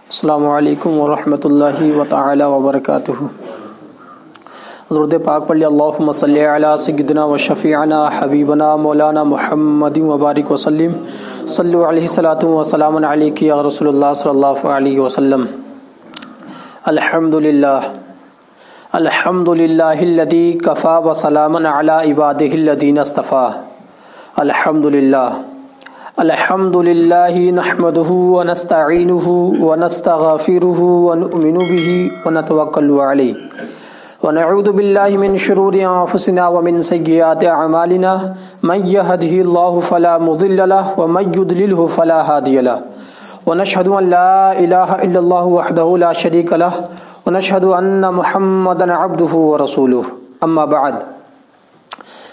السلام علیکم ورحمۃ اللہ تعالی وبرکاتہ۔ درود پاک پڑھ لیا۔ اللہم صلی علی سیدنا و شفیعنا حبیبنا مولانا محمد وبارک وسلم۔ صلو علیہ الصلاۃ والسلام علیک یا رسول اللہ صلی اللہ علیہ وسلم۔ الحمدللہ الذی کفا وسلام علی عبادہ الذین اصطفیٰ۔ الحمدللہ نحمده ونستعینه ونستغفره ونؤمن به ونتوکل علیہ ونعوذ باللہ من شرور انفسنا ومن سیئات اعمالنا من یهده اللہ فلا مضل له ومن یضلله فلا ہادی له ونشهد ان لا الہ الا اللہ وحدہ لا شریک له ونشهد ان محمدا عبدہ ورسولہ۔ اما بعد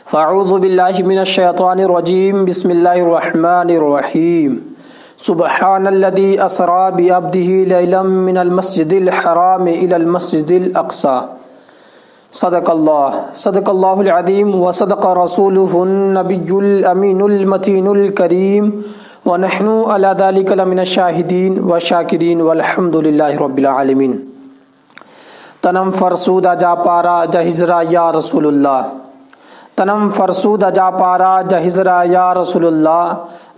فاعوذ باللہ من الشیطان الرجیم، بسم اللہ الرحمن الرحیم۔ سبحان الذی اسری بعبدہ لیلا من المسجد الحرام الی المسجد الاقصی۔ صدق اللہ العظیم وصدق رسولہ النبی الامین المتین الکریم ونحن علی ذلک لمن الشاہدین والشاکرین والحمد للہ رب العالمین۔ تنم فرسودہ جا پارا جہزرا یا رسول اللہ، تنم فرسود جا پارا جہزرا یا رسول اللہ،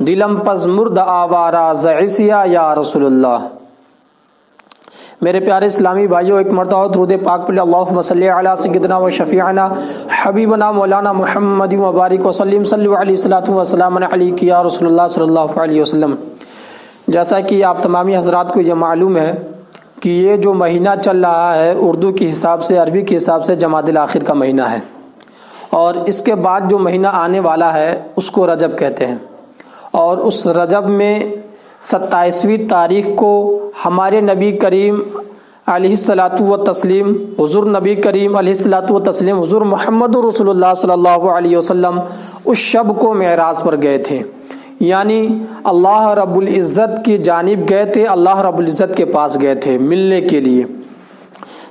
دلم پز مرد آوارا زعسیا یا رسول اللہ۔ میرے پیارے اسلامی بھائیوں، ایک مرتبہ درود پاک پڑھ اللہم صلی علی سیدنا و شفیعنا حبیبنا مولانا محمد وبارک وسلم۔ صلی علیہ الصلاۃ والسلام علیک یا رسول اللہ صلی اللہ علیہ وسلم۔ جیسا کہ آپ تمامی حضرات کو یہ معلوم ہے کہ یہ جو مہینہ چل رہا ہے اردو کے حساب سے، عربی کے حساب سے جمادی الاخر کا مہینہ ہے، اور اس کے بعد جو مہینہ آنے والا ہے اس کو رجب کہتے ہیں۔ اور اس رجب میں 27ویں تاریخ کو ہمارے نبی کریم علیہ الصلاۃ والتسلیم، حضور نبی کریم علیہ الصلاۃ والتسلیم، حضور محمد رسول اللہ صلی اللہ علیہ وسلم اس شب کو معراج پر گئے تھے، یعنی اللہ رب العزت کی جانب گئے تھے، اللہ رب العزت کے پاس گئے تھے ملنے کے لیے۔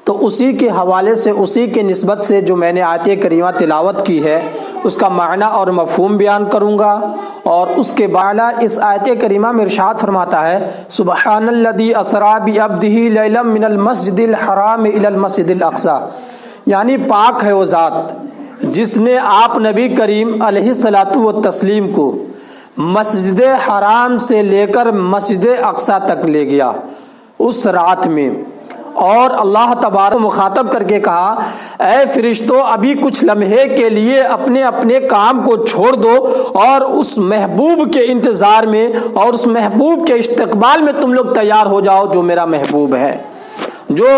تو اسی کے حوالے سے، اسی کے نسبت سے جو میں نے آیت کریمہ تلاوت کی ہے اس کا معنی اور مفہوم بیان کروں گا، اور اس کے بعد اس آیت کریمہ میں ارشاد فرماتا ہے سبحان الذی اسری بعبدہ لیلا من المسجد الحرام الی المسجد الاقصی، یعنی پاک ہے وہ ذات جس نے آپ نبی کریم علیہ الصلاۃ والتسلیم کو مسجد حرام سے لے کر مسجد اقصی تک لے گیا اس رات میں۔ اور اللہ تبارک مخاطب کر کے کہا اے فرشتوں، ابھی کچھ لمحے کے لیے اپنے اپنے کام کو چھوڑ دو اور اس محبوب کے انتظار میں اور اس محبوب کے استقبال میں تم لوگ تیار ہو جاؤ جو میرا محبوب ہے، جو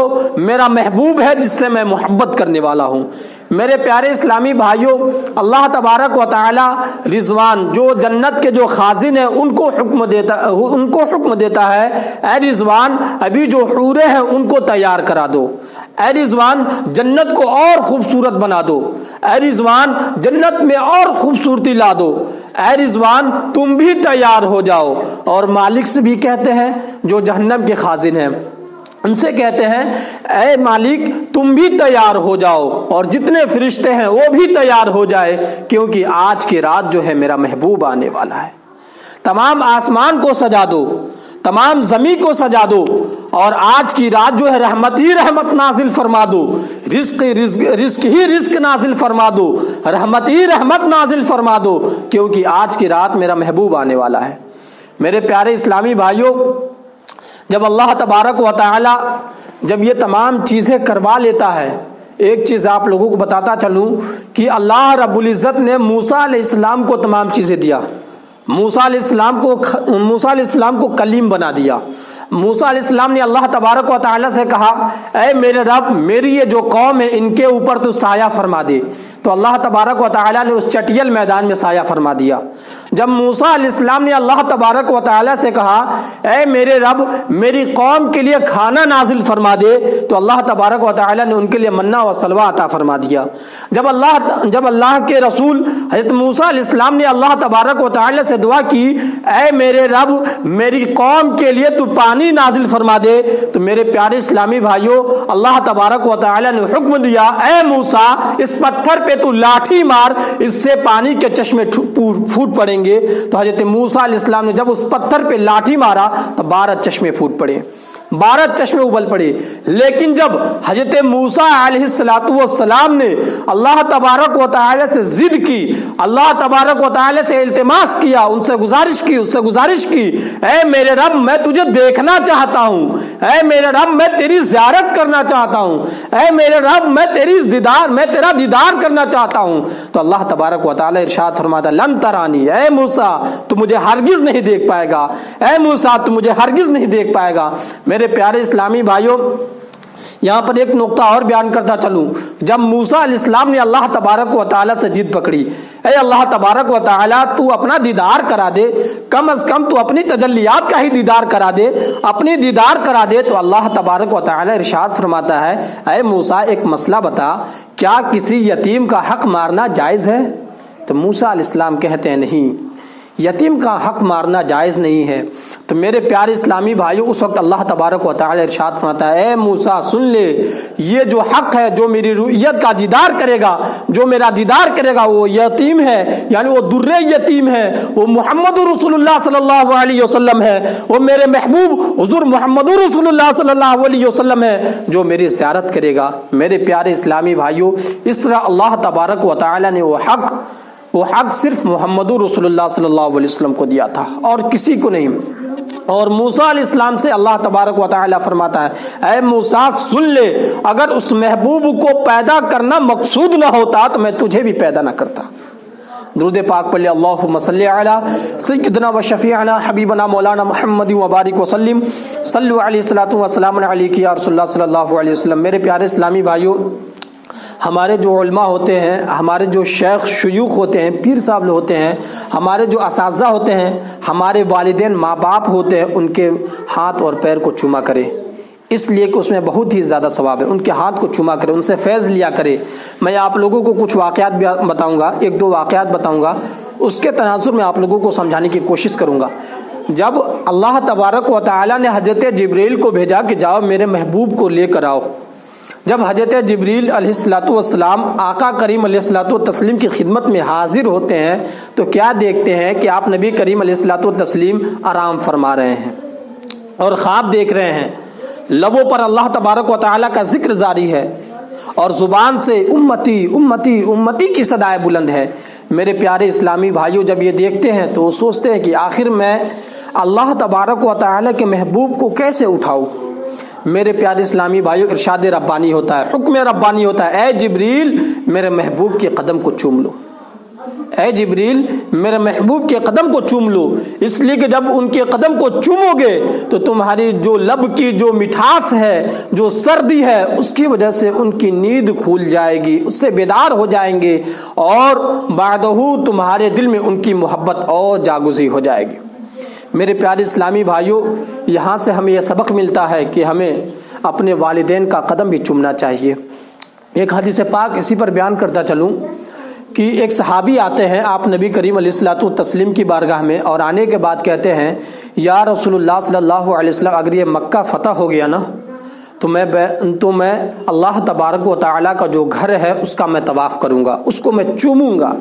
میرا محبوب ہے جس سے میں محبت کرنے والا ہوں۔ میرے پیارے اسلامی بھائیوں، اللہ تبارک و تعالی رضوان جو جنت کے جو خازن ہیں ان کو حکم دیتا ہے اے رضوان، ابھی جو حوریں ہیں ان کو تیار کرا دو، اے رضوان جنت کو اور خوبصورت بنا دو، اے رضوان جنت میں اور خوبصورتی لا دو، اے رضوان تم بھی تیار ہو جاؤ۔ اور مالک سے بھی کہتے ہیں جو جہنم کے خازن ہیں، ان سے کہتے ہیں اے مالک تم بھی تیار ہو جاؤ، اور جتنے فرشتے ہیں وہ بھی تیار ہو جائے، کیونکہ آج کی رات جو ہے میرا محبوب آنے والا ہے۔ تمام آسمان کو سجا دو، تمام زمین کو سجا دو، اور آج کی رات جو ہے رحمت ہی رحمت نازل فرما دو، رزق ہی رزق نازل فرما دو، رحمت ہی رحمت نازل فرما دو، کیونکہ آج کی رات میرا محبوب آنے والا ہے۔ میرے پیارے اسلامی بھائیوں، جب اللہ تبارک و تعالی جب یہ تمام چیزیں کروا لیتا ہے، ایک چیز آپ لوگوں کو بتاتا چلوں کہ اللہ رب العزت نے موسیٰ علیہ السلام کو تمام چیزیں دیا، موسیٰ علیہ السلام کو کلیم بنا دیا۔ موسیٰ علیہ السلام نے اللہ تبارک و تعالی سے کہا اے میرے رب، میری یہ جو قوم ہے ان کے اوپر تو سایہ فرما دے، تو اللہ تبارک و تعالی نے اس چٹیل میدان میں سایہ فرما دیا۔ جب موسیٰ علیہ السلام نے اللہ تبارک و تعالی سے کہا اے میرے رب، میری قوم کے لیے کھانا نازل فرما دے، تو اللہ تبارک و تعالی نے ان کے لیے منہ و سلوہ عطا فرما دیا۔ جب اللہ کے رسول حضرت موسیٰ علیہ السلام نے اللہ تبارک و تعالی سے دعا کی اے میرے رب، میری قوم کے لیے تو پانی نازل فرما دے، تو میرے پیارے اسلامی بھائیوں، اللہ تبارک و تعالی نے حکم دیا اے موسیٰ، اس پتھر پہ تو لاٹھی مار، اس سے پانی کے چشمے پھوٹ پڑیں گے۔ تو حضرت موسیٰ علیہ السلام نے جب اس پتھر پہ لاٹھی مارا تو 12 چشمے پھوٹ پڑے۔ 12 چشمے ابل پڑے۔ لیکن جب حضرت موسیٰ علیہ السلام نے اللہ تبارک و تعالی سے ضد کی، اللہ تبارک و تعالی سے التماس کیا، ان سے گزارش کی، اے میرے رب میں تجھے دیکھنا چاہتا ہوں، اے میرے رب میں تیری زیارت کرنا چاہتا ہوں، اے میرے رب میں تیرا دیدار کرنا چاہتا ہوں، تو اللہ تبارک و تعالی ارشاد فرماتا لن ترانی، اے موسیٰ تو مجھے ہرگز نہیں دیکھ پائے گا، اے موسیٰ تو مجھے ہرگز نہیں دیکھ پائے گا۔ میرے پیارے اسلامی بھائیوں، یہاں پر ایک نقطہ اور بیان کرتا چلوں۔ جب موسیٰ علیہ السلام نے اللہ تبارک و تعالی سے ضد پکڑی، اے اللہ تبارک و تعالی تو اپنا دیدار کرا دے، کم از کم تو اپنی تجلیات کا ہی دیدار کرا دے، تو اللہ تبارک و تعالی ارشاد فرماتا ہے اے موسیٰ ایک مسئلہ بتا، کیا کسی یتیم کا حق مارنا جائز ہے؟ تو موسیٰ علیہ السلام کہتے ہیں نہیں، یتیم کا حق مارنا جائز نہیں ہے۔ تو میرے پیارے اسلامی بھائیوں، اس وقت اللہ تبارک و تعالی ارشاد فرماتا ہے اے موسیٰ سن لے، یہ جو حق ہے، جو میری رؤیت کا دیدار کرے گا، جو میرا دیدار کرے گا، وہ یتیم ہے، یعنی وہ در یتیم ہے، وہ محمد رسول اللہ صلی اللہ علیہ وسلم ہے، وہ میرے محبوب حضور محمد رسول اللہ صلی اللہ علیہ وسلم ہے جو میری زیارت کرے گا۔ میرے پیارے اسلامی بھائیوں، اس طرح اللہ تبارک و تعالی نے وہ حق صرف محمد رسول اللہ صلی اللہ علیہ وسلم کو دیا تھا اور کسی کو نہیں۔ اور موسیٰ علیہ السلام سے اللہ تبارک و تعالی فرماتا ہے اے موسیٰ سن لے، اگر اس محبوب کو پیدا کرنا مقصود نہ ہوتا تو میں تجھے بھی پیدا نہ کرتا۔ درود پاک پڑھ لے، اللہم صلی علی سیدنا و شفیعنا حبیبنا مولانا محمد وبارک وسلم، صلو علیہ الصلوۃ والسلام علیک یا رسول اللہ صلی اللہ علیہ وسلم۔ میرے پیارے اسلامی بھائیوں، ہمارے جو علماء ہوتے ہیں، ہمارے جو شیخ شیوخ ہوتے ہیں، پیر صاحب ہوتے ہیں، ہمارے جو اساتذہ ہوتے ہیں، ہمارے والدین ماں باپ ہوتے ہیں، ان کے ہاتھ اور پیر کو چوما کرے، اس لیے کہ اس میں بہت ہی زیادہ ثواب ہے۔ ان کے ہاتھ کو چوما کرے، ان سے فیض لیا کرے۔ میں آپ لوگوں کو کچھ واقعات بتاؤں گا، ایک دو واقعات بتاؤں گا، اس کے تناظر میں آپ لوگوں کو سمجھانے کی کوشش کروں گا۔ جب اللہ تبارک و تعالی نے حضرت جبریل کو بھیجا کہ جاؤ میرے محبوب کو لے کر آؤ، جب حضرت جبریل علیہ السلام آقا کریم علیہ السلام کی خدمت میں حاضر ہوتے ہیں تو کیا دیکھتے ہیں کہ آپ نبی کریم علیہ السلام آرام فرما رہے ہیں اور خواب دیکھ رہے ہیں، لبوں پر اللہ تبارک و تعالی کا ذکر جاری ہے اور زبان سے امتی امتی امتی کی صدائے بلند ہے۔ میرے پیارے اسلامی بھائیوں، جب یہ دیکھتے ہیں تو وہ سوچتے ہیں کہ آخر میں اللہ تبارک و تعالی کے محبوب کو کیسے اٹھاؤں۔ میرے پیارے اسلامی بھائیوں، ارشاد ربانی ہوتا ہے، حکم ربانی ہوتا ہے، اے جبریل میرے محبوب کے قدم کو چوم لو، اے جبریل میرے محبوب کے قدم کو چوم لو، اس لیے کہ جب ان کے قدم کو چومو گے تو تمہاری جو لب کی جو مٹھاس ہے، جو سردی ہے، اس کی وجہ سے ان کی نیند کھل جائے گی، اس سے بیدار ہو جائیں گے اور بعدہ تمہارے دل میں ان کی محبت اور جاگزی ہو جائے گی۔ میرے پیارے اسلامی بھائیوں، یہاں سے ہمیں یہ سبق ملتا ہے کہ ہمیں اپنے والدین کا قدم بھی چومنا چاہیے۔ ایک حدیث پاک اسی پر بیان کرتا چلوں کہ ایک صحابی آتے ہیں آپ نبی کریم علیہ السلام کی بارگاہ میں، اور آنے کے بعد کہتے ہیں یا رسول اللہ صلی اللہ علیہ وسلم، اگر یہ مکہ فتح ہو گیا نا تو میں اللہ تبارک و تعالیٰ کا جو گھر ہے اس کا میں طواف کروں گا، اس کو میں چوموں گا۔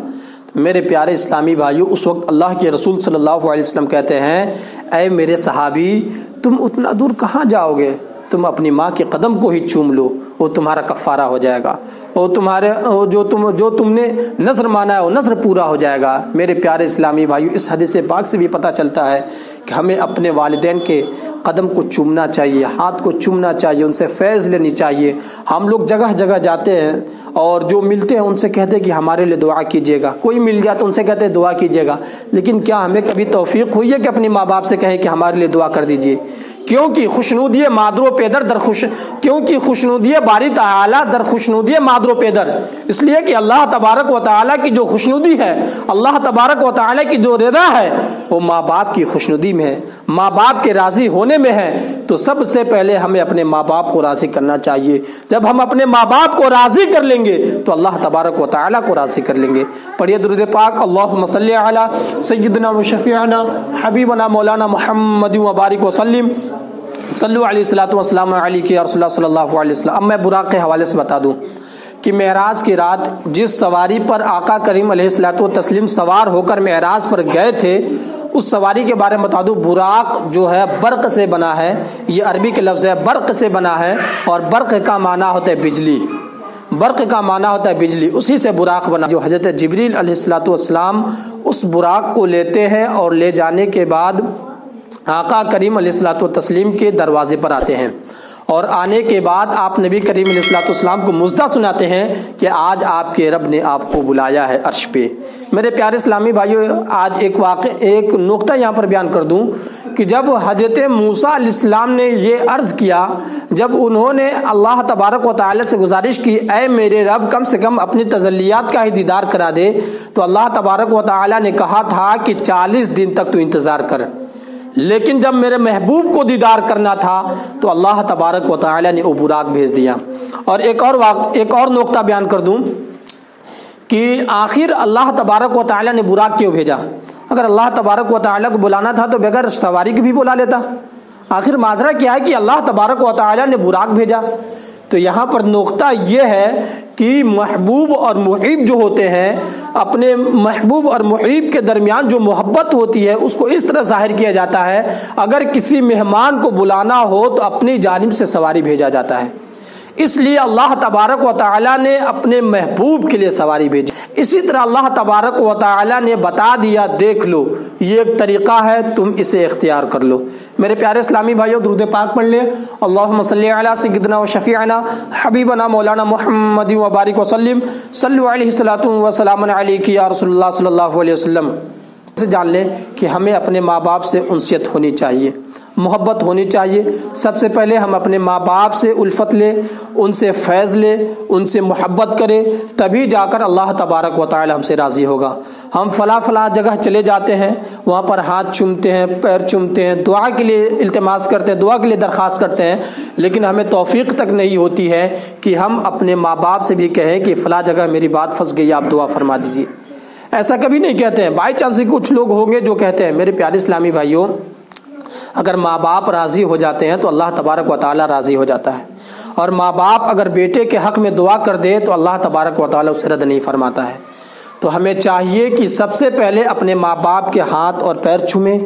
میرے پیارے اسلامی بھائیوں، اس وقت اللہ کے رسول صلی اللہ علیہ وسلم کہتے ہیں اے میرے صحابی، تم اتنا دور کہاں جاؤ گے؟ تم اپنی ماں کے قدم کو ہی چوم لو، وہ تمہارا کفارہ ہو جائے گا، اور جو تم نے نذر مانا ہے وہ نذر پورا ہو جائے گا۔ میرے پیارے اسلامی بھائیوں، اس حدیث پاک سے بھی پتہ چلتا ہے کہ ہمیں اپنے والدین کے قدم کو چومنا چاہیے، ہاتھ کو چومنا چاہیے، ان سے فیض لینی چاہیے۔ ہم لوگ جگہ جگہ جاتے ہیں اور جو ملتے ہیں ان سے کہتے ہیں کہ ہمارے لیے دعا کیجیے گا، کوئی مل گیا تو ان سے کہتے ہیں دعا کیجیے گا، لیکن کیا ہمیں کبھی توفیق ہوئی ہے کہ اپنے ماں باپ سے کہیں کہ ہمارے لیے دعا کر دیجیے؟ کیونکہ خوشنودی مادر و پیدر کیونکہ خوشنودی باری تعالی در خوشنودی مادر و پیدر، اس لیے کہ اللہ تبارک و تعالیٰ کی جو خوشنودی ہے، اللہ تبارک و تعالیٰ کی جو رضا ہے، وہ ماں باپ کی خوشنودی میں ہے، ماں باپ کے راضی ہونے میں ہے۔ تو سب سے پہلے ہمیں اپنے ماں باپ کو راضی کرنا چاہیے۔ جب ہم اپنے ماں باپ کو راضی کر لیں گے تو اللہ تبارک و تعالیٰ کو راضی کر لیں گے۔ پڑھیے درود پاک، اللہم صلی علی سیدنا و شفیعنا حبیبنا مولانا محمد وبارک وسلم، صلو علیہ الصلوۃ والسلام علیک یا رسول اللہ صلی اللہ علیہ وسلم۔ اب میں براق کے حوالے سے بتا دوں کہ معراج کی رات جس سواری پر آقا کریم علیہ السلام سوار ہو کر معراج پر گئے تھے، اس سواری کے بارے میں بتا دوں، براق جو ہے برق سے بنا ہے، یہ عربی کے لفظ ہے، برق سے بنا ہے، اور برق کا معنی ہوتا ہے بجلی، برق کا معنی ہوتا ہے بجلی، اسی سے براق بنا، جو حضرت جبریل علیہ السلام اس براق کو لیتے ہیں اور لے جانے کے بعد آقا کریم علیہ السلام کے دروازے پر آتے ہیں، اور آنے کے بعد آپ نبی کریم علیہ السلام کو مژدہ سناتے ہیں کہ آج آپ کے رب نے آپ کو بلایا ہے عرش پہ۔ میرے پیارے اسلامی بھائیو، آج ایک نقطہ یہاں پر بیان کر دوں کہ جب حضرت موسیٰ علیہ السلام نے یہ عرض کیا، جب انہوں نے اللہ تبارک و تعالی سے گزارش کی اے میرے رب کم سے کم اپنی تجلیات کا ہی دیدار کرا دے، تو اللہ تبارک و تعالی نے کہا تھا کہ 40 دن تک تو انتظار کر، لیکن جب میرے محبوب کو دیدار کرنا تھا تو اللہ تبارک و تعالی نے وہ براق بھیج دیا۔ اور ایک اور نقطہ بیان کر دوں کہ آخر اللہ تبارک و تعالی نے براق کیوں بھیجا؟ اگر اللہ تبارک و تعالی کو بلانا تھا تو بغیر سواری کے بھی بلا لیتا، آخر ماجرا کیا ہے کہ اللہ تبارک و تعالی نے براق بھیجا؟ تو یہاں پر نقطہ یہ ہے کہ محبوب اور محب جو ہوتے ہیں، اپنے محبوب اور محب کے درمیان جو محبت ہوتی ہے اس کو اس طرح ظاہر کیا جاتا ہے، اگر کسی مہمان کو بلانا ہو تو اپنی جانب سے سواری بھیجا جاتا ہے، اس لیے اللہ تبارک و تعالی نے اپنے محبوب کے لیے سواری بھیجی۔ اسی طرح اللہ تبارک و تعالی نے بتا دیا دیکھ لو یہ ایک طریقہ ہے، تم اسے اختیار کر لو۔ میرے پیارے اسلامی بھائیوں، درود پاک پڑھ لیں۔ اللہم صلی علی سیدنا و شفیعنا حبیبنا مولانا محمد و بارک وسلم، صلو علیہ الصلاۃ والسلام علیک یا رسول اللہ صلی اللہ علیہ وسلم۔ سے جان لیں کہ ہمیں اپنے ماں باپ سے انسیت ہونی چاہیے، محبت ہونی چاہیے۔ سب سے پہلے ہم اپنے ماں باپ سے الفت لیں، ان سے فیض لیں، ان سے محبت کریں، تبھی جا کر اللہ تبارک و تعالی ہم سے راضی ہوگا۔ ہم فلاں جگہ چلے جاتے ہیں، وہاں پر ہاتھ چومتے ہیں، پیر چومتے ہیں، دعا کے لیے التماس کرتے ہیں، دعا کے لیے درخواست کرتے ہیں، لیکن ہمیں توفیق تک نہیں ہوتی ہے کہ ہم اپنے ماں باپ سے بھی کہیں کہ فلاں جگہ میری بات پھنس گئی، آپ دعا فرما دیجیے۔ ایسا کبھی نہیں کہتے ہیں۔ بائی چانس کچھ لوگ ہوں گے جو کہتے ہیں۔ میرے پیارے اسلامی بھائیوں، اگر ماں باپ راضی ہو جاتے ہیں تو اللہ تبارک و تعالی راضی ہو جاتا ہے، اور ماں باپ اگر بیٹے کے حق میں دعا کر دے تو اللہ تبارک و تعالی اسے رد نہیں فرماتا ہے۔ تو ہمیں چاہیے کہ سب سے پہلے اپنے ماں باپ کے ہاتھ اور پیر چھومیں،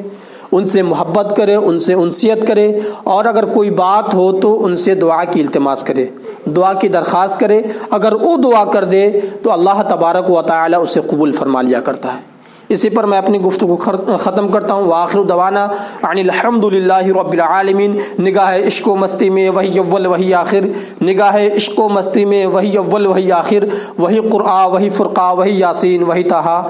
ان سے محبت کرے، ان سے انسیت کرے، اور اگر کوئی بات ہو تو ان سے دعا کی التماس کرے، دعا کی درخواست کرے۔ اگر وہ دعا کر دے تو اللہ تبارک و تعالی اسے قبول فرما لیا کرتا ہے۔ اسی پر میں اپنی گفتگو ختم کرتا ہوں۔ وآخر دعوانا ان الحمدللہ رب العالمین۔ نگاہ عشق و مستی میں وہی اول وہی آخر، نگاہ عشق و مستی میں وہی اول وہی آخر، وہی قرآن وہی فرقہ وہی یاسین وہی طٰہٰ۔